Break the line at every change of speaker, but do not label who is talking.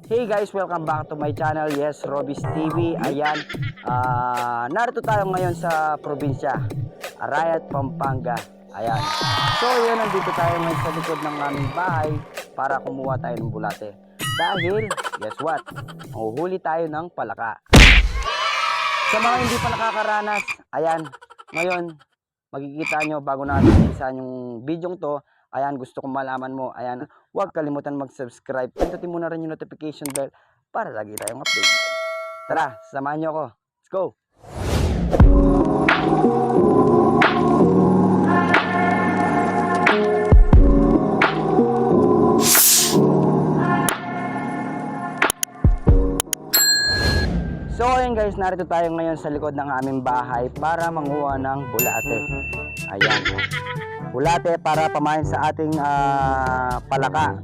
Hey guys, welcome back to my channel. Yes, Robis TV. Ayan, narito tayo ngayon sa probinsya, Arayat, Pampanga. Ayan. So, yun, nandito tayo ngayon sa likod ng aming bahay para kumuha tayo ng bulate. Dahil, guess what? Mahuhuli tayo ng palaka. Sa mga hindi pa nakakaranas, ayan, ngayon, makikita nyo bago natin isa yung video to. Ayan, gusto kong malaman mo. Ayan, huwag kalimutan mag-subscribe. Pindutin mo na rin yung notification bell para lagi tayong update. Tara, samahan nyo ako. Let's go! So ayun guys, narito tayo ngayon sa likod ng aming bahay para manguha ng bulate. Ayan. Bulate para pamain sa ating palaka.